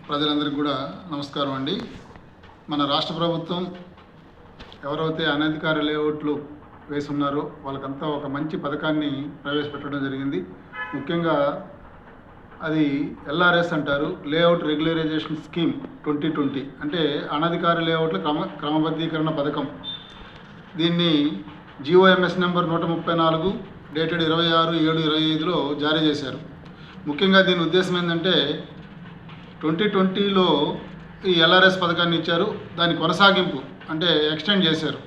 ప్రజలందరికీ కూడా నమస్కారం అండి. మన రాష్ట్ర ప్రభుత్వం ఎవరైతే అనధికార లేఅవుట్లు వేసి ఉన్నారో వాళ్ళకంతా ఒక మంచి పథకాన్ని ప్రవేశపెట్టడం జరిగింది. ముఖ్యంగా అది ఎల్ఆర్ఎస్ అంటారు, లేఅవుట్ రెగ్యులరైజేషన్ స్కీమ్ 2020. అంటే అనధికార లేఅవుట్ల క్రమబద్ధీకరణ పథకం. దీన్ని GOMS నెంబర్ 134 డేటెడ్ 26/7/25లో జారీ చేశారు. ముఖ్యంగా దీని ఉద్దేశం ఏంటంటే 2020లో ఈ ఎల్ఆర్ఎస్ పథకాన్ని ఇచ్చారు, దాని కొనసాగింపు అంటే ఎక్స్టెండ్ చేశారు.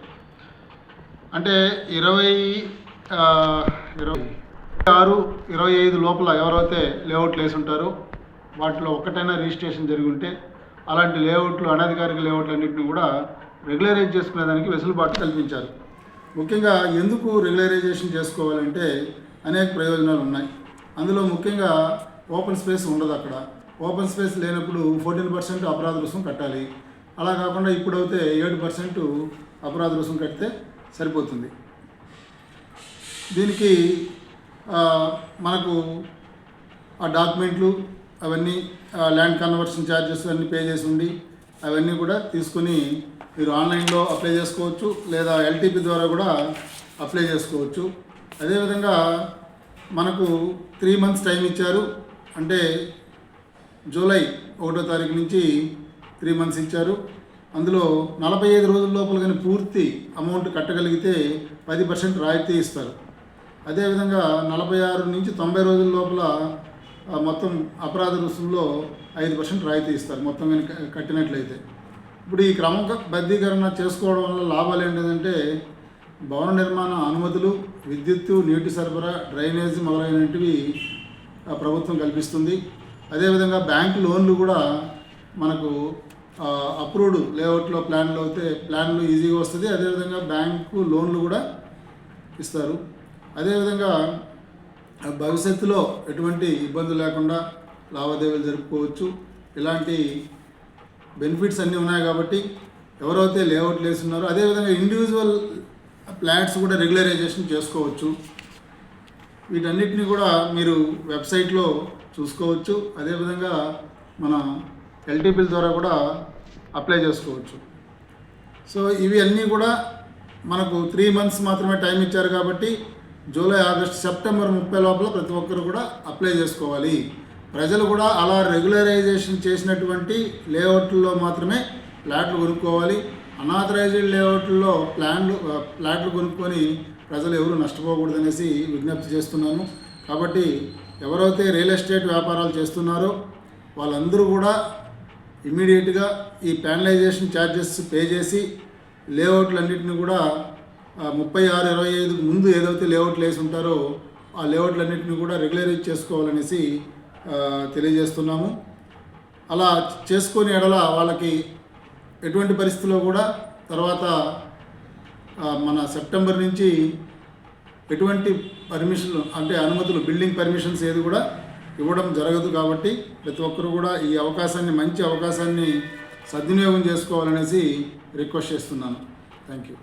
అంటే 26/25 లోపల ఎవరైతే లేఅవుట్లు వేసి ఉంటారో వాటిలో ఒక్కటైనా రిజిస్ట్రేషన్ జరిగి ఉంటే అలాంటి లేఅవుట్లు అనధికారిక లేఅవుట్లు అన్నింటినీ కూడా రెగ్యులరైజ్ చేసుకునేదానికి వెసులుబాటు కల్పించారు. ముఖ్యంగా ఎందుకు రెగ్యులరైజేషన్ చేసుకోవాలంటే అనేక ప్రయోజనాలు ఉన్నాయి. అందులో ముఖ్యంగా ఓపెన్ స్పేస్ ఉండదు. అక్కడ ఓపెన్ స్పేస్ లేనప్పుడు 14% అపరాధ రుసుము కట్టాలి. అలా కాకుండా ఇప్పుడైతే 7% అపరాధ రుసుము కడితే సరిపోతుంది. దీనికి మనకు ఆ డాక్యుమెంట్లు అవన్నీ ల్యాండ్ కన్వర్షన్ ఛార్జెస్ అన్నీ పే చేసి ఉండి అవన్నీ కూడా తీసుకొని మీరు ఆన్లైన్లో అప్లై చేసుకోవచ్చు, లేదా LTP ద్వారా కూడా అప్లై చేసుకోవచ్చు. అదేవిధంగా మనకు 3 months టైం ఇచ్చారు. అంటే జూలై 1వ తారీఖు నుంచి 3 months ఇచ్చారు. అందులో 45 రోజుల లోపల కానీ పూర్తి అమౌంట్ కట్టగలిగితే 10% రాయితీ ఇస్తారు. అదేవిధంగా 46 నుంచి 90 రోజుల లోపల మొత్తం అపరాధ రుసుములో 5% రాయితీ ఇస్తారు మొత్తం కానీ కట్టినట్లయితే. ఇప్పుడు ఈ క్రమబద్ధీకరణ చేసుకోవడం వల్ల లాభాలు ఏంటంటే భవన నిర్మాణ అనుమతులు, విద్యుత్తు, నీటి సరఫరా, డ్రైనేజీ మొదలైనటివి ప్రభుత్వం కల్పిస్తుంది. అదేవిధంగా బ్యాంకు లోన్లు కూడా మనకు అప్రూవ్డ్ లేఅవుట్లో ప్లాన్లు అయితే ప్లాన్లు ఈజీగా వస్తుంది. అదేవిధంగా బ్యాంకు లోన్లు కూడా ఇస్తారు. అదేవిధంగా భవిష్యత్తులో ఎటువంటి ఇబ్బందులు లేకుండా లావాదేవీలు జరుపుకోవచ్చు. ఇలాంటి బెనిఫిట్స్ అన్నీ ఉన్నాయి కాబట్టి ఎవరైతే లేఅవుట్లు వేస్తున్నారో అదేవిధంగా ఇండివిజువల్ ఫ్లాట్స్ కూడా రెగ్యులరైజేషన్ చేసుకోవచ్చు. వీటన్నిటిని కూడా మీరు వెబ్సైట్లో చూసుకోవచ్చు. అదేవిధంగా మన LTPల ద్వారా కూడా అప్లై చేసుకోవచ్చు. సో ఇవి అన్నీ కూడా మనకు 3 months మాత్రమే టైం ఇచ్చారు కాబట్టి జూలై, ఆగస్టు, సెప్టెంబర్ 30 లోపల ప్రతి ఒక్కరు కూడా అప్లై చేసుకోవాలి. ప్రజలు కూడా అలా రెగ్యులరైజేషన్ చేసినటువంటి లేఅవుట్లో మాత్రమే ఫ్లాట్లు కొనుక్కోవాలి. అనాథరైజ్డ్ లేఅవుట్లో ఫ్లాట్లు కొనుక్కొని ప్రజలు ఎవరు నష్టపోకూడదనేసి విజ్ఞప్తి చేస్తున్నాను. కాబట్టి ఎవరైతే రియల్ ఎస్టేట్ వ్యాపారాలు చేస్తున్నారో వాళ్ళందరూ కూడా ఇమ్మీడియట్గా ఈ ప్యానలైజేషన్ ఛార్జెస్ పే చేసి లేఅవుట్లన్నింటినీ కూడా 36/25 ముందు ఏదైతే లేఅవుట్లు వేసి ఉంటారో ఆ లేఅవుట్లన్నింటినీ కూడా రెగ్యులరైజ్ చేసుకోవాలనేసి తెలియజేస్తున్నాము. అలా చేసుకొని ఎడల వాళ్ళకి ఎటువంటి పరిస్థితుల్లో కూడా తర్వాత మన సెప్టెంబర్ నుంచి ఎటువంటి పర్మిషన్ అంటే అనుమతులు, బిల్డింగ్ పర్మిషన్స్ ఏది కూడా ఇవ్వడం జరగదు. కాబట్టి ప్రతి ఒక్కరు కూడా ఈ అవకాశాన్ని, మంచి అవకాశాన్ని సద్వినియోగం చేసుకోవాలనేసి రిక్వెస్ట్ చేస్తున్నాను. Thank you.